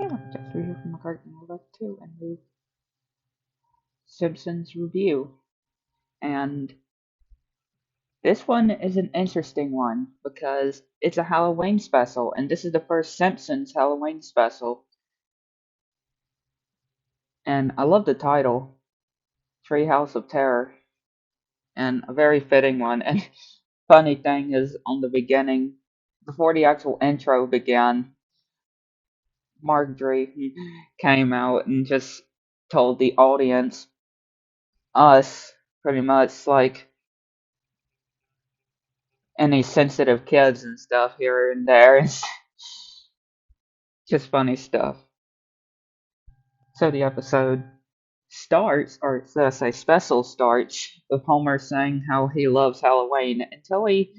Okay, well, just review from the cartoon number 2 and move Simpsons review. And this one is an interesting one because it's a Halloween special, and this is the first Simpsons Halloween special. And I love the title, Treehouse of Terror, and a very fitting one. And funny thing is, on the beginning, before the actual intro began, Marjorie came out and just told the audience, us, pretty much, like, any sensitive kids and stuff here and there. It's just funny stuff. So the episode starts, or let's say special starts, with Homer saying how he loves Halloween until he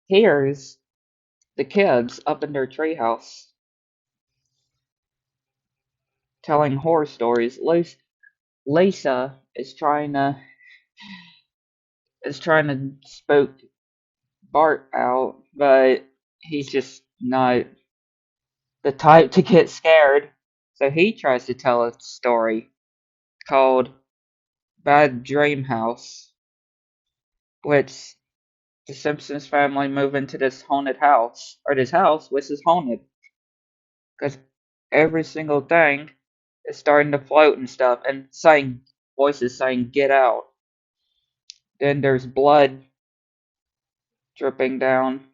hears the kids up in their treehouse telling horror stories. Lisa is trying to spook Bart out, but he's just not the type to get scared. So he tries to tell a story called Bad Dream House, which the Simpsons family move into this haunted house, or this house which is haunted, because every single thing is starting to float and stuff, and saying voices saying "Get out." Then there's blood dripping down,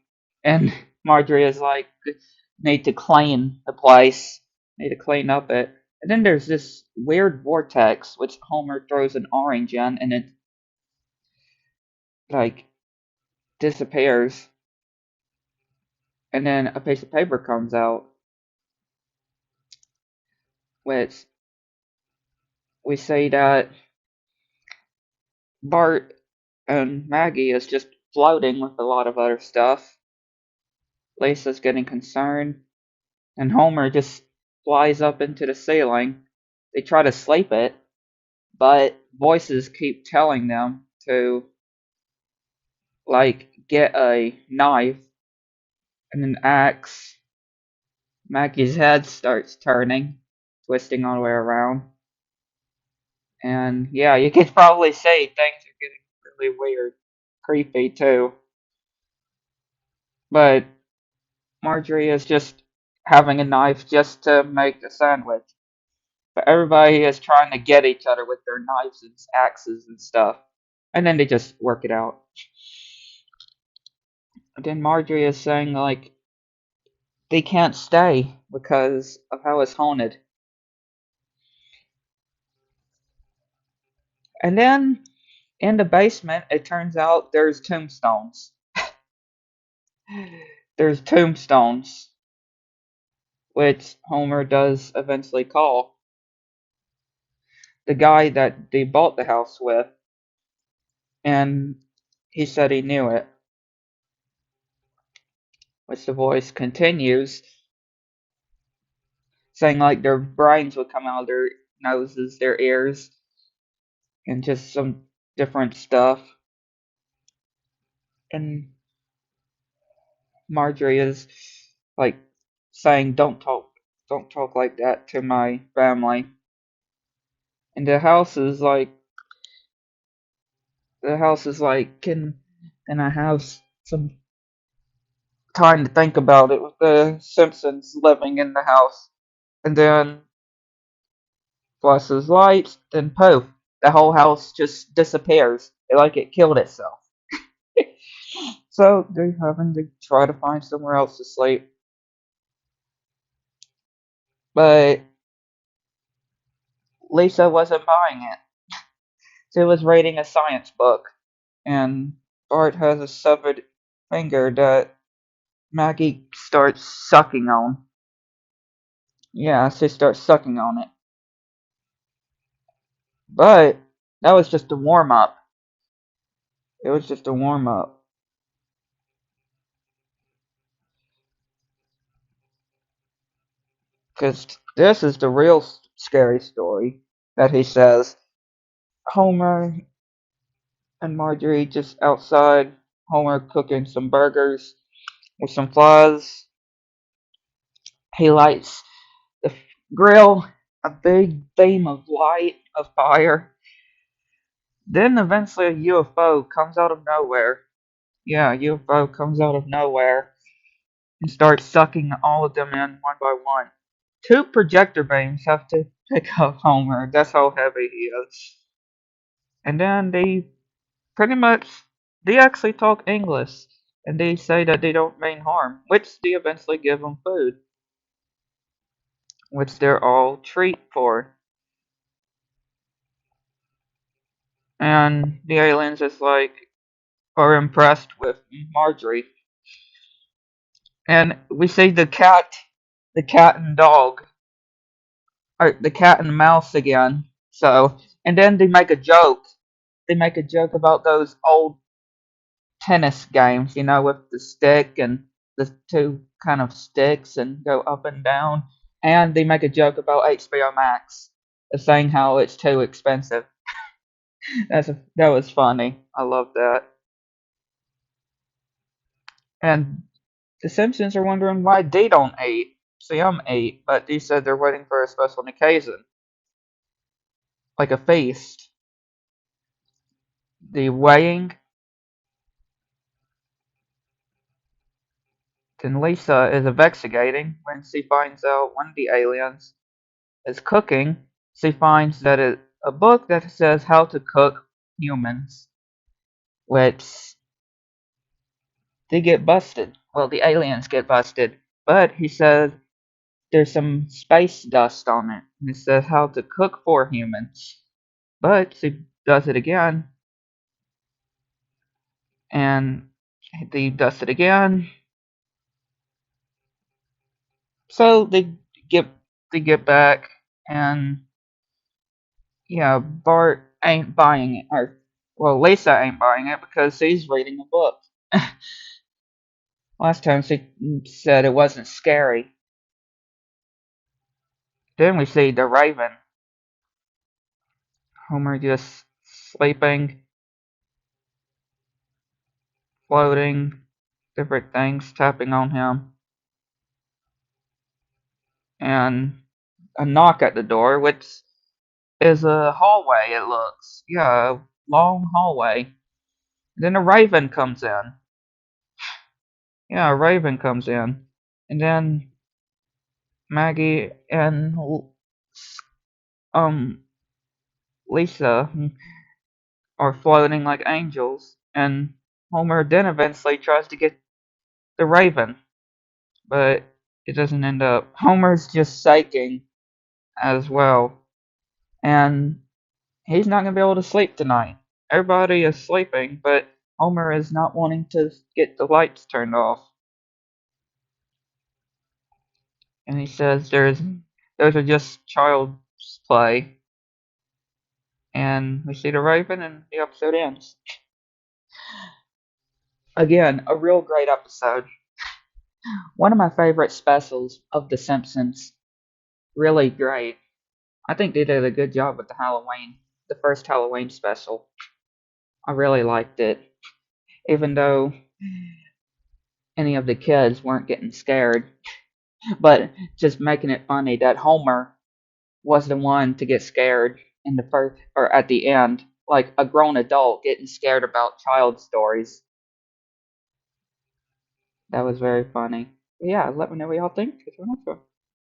and Marjorie is like, "Need to clean the place, need to clean up it." And then there's this weird vortex which Homer throws an orange in, and it like disappears, and then a piece of paper comes out, which we see that Bart and Maggie is just floating with a lot of other stuff. Lisa's getting concerned, and Homer just flies up into the ceiling. They try to sleep it, but voices keep telling them to, like, get a knife and an axe. Maggie's head starts turning, twisting all the way around. And yeah, you can probably see things are getting really weird, creepy too. But Marjorie is just having a knife just to make a sandwich. But everybody is trying to get each other with their knives and axes and stuff. And then they just work it out. And then Marjorie is saying, like, they can't stay because of how it's haunted. And then in the basement, it turns out there's tombstones. There's tombstones, which Homer does eventually call the guy that they bought the house with, and he said he knew it. Which the voice continues, saying like their brains would come out of their noses, their ears, and just some different stuff. And Marjorie is like saying, don't talk like that to my family." And the house is like, can I have some time to think about it with the Simpsons living in the house? And then flashes lights, then poof, the whole house just disappears. Like it killed itself. So they're having to try to find somewhere else to sleep. But Lisa wasn't buying it. She was reading a science book, and Bart has a severed finger that Maggie starts sucking on. Yeah, she starts sucking on it. But that was just a warm up. It was just a warm up. Because this is the real scary story that he says. Homer and Marjorie just outside. Homer cooking some burgers with some flies. He lights the grill, a big beam of light, of fire. Then eventually a UFO comes out of nowhere. Yeah, a UFO comes out of nowhere and starts sucking all of them in one by one. Two projector beams have to pick up Homer. That's how heavy he is. And then pretty much they actually talk English, and they say that they don't mean harm, which they eventually give them food, which they're all treat for. And the aliens just like are impressed with Marjorie. And we see the cat and dog, or the cat and mouse again. So, and then they make a joke. They make a joke about those old tennis games, with the stick and the two kind of sticks and go up and down. And they make a joke about HBO Max, saying how it's too expensive. That was funny. I love that. And the Simpsons are wondering why they don't eat. See, I'm eat, but they said they're waiting for a special occasion, like a feast. The weighing, then Lisa is investigating when she finds out one of the aliens is cooking. She finds that a book that says how to cook humans, which they get busted. Well, the aliens get busted, but he says there's some space dust on it, and it says how to cook for humans. But she does it again, and they dust it again. So get they get back, and yeah, Bart ain't buying it, or well, Lisa ain't buying it because she's reading a book. Last time she said it wasn't scary. Then we see the Raven. Homer just sleeping, floating, different things tapping on him, and a knock at the door, which is a hallway. It looks, yeah, a long hallway. Then a Raven comes in. Yeah, a Raven comes in, and then Maggie and um Lisa are floating like angels, and Homer then eventually tries to get the Raven, but it doesn't end up. Homer's just psyching as well, and he's not gonna be able to sleep tonight. Everybody is sleeping, but Homer is not wanting to get the lights turned off, and he says those are just child's play, and we see the Raven, and the episode ends. Again, a real great episode. One of my favorite specials of The Simpsons. Really great. I think they did a good job with the first Halloween special. I really liked it, even though any of the kids weren't getting scared. But just making it funny that Homer was the one to get scared in the first or at the end, like a grown adult getting scared about child stories. That was very funny. Yeah, let me know what y'all think.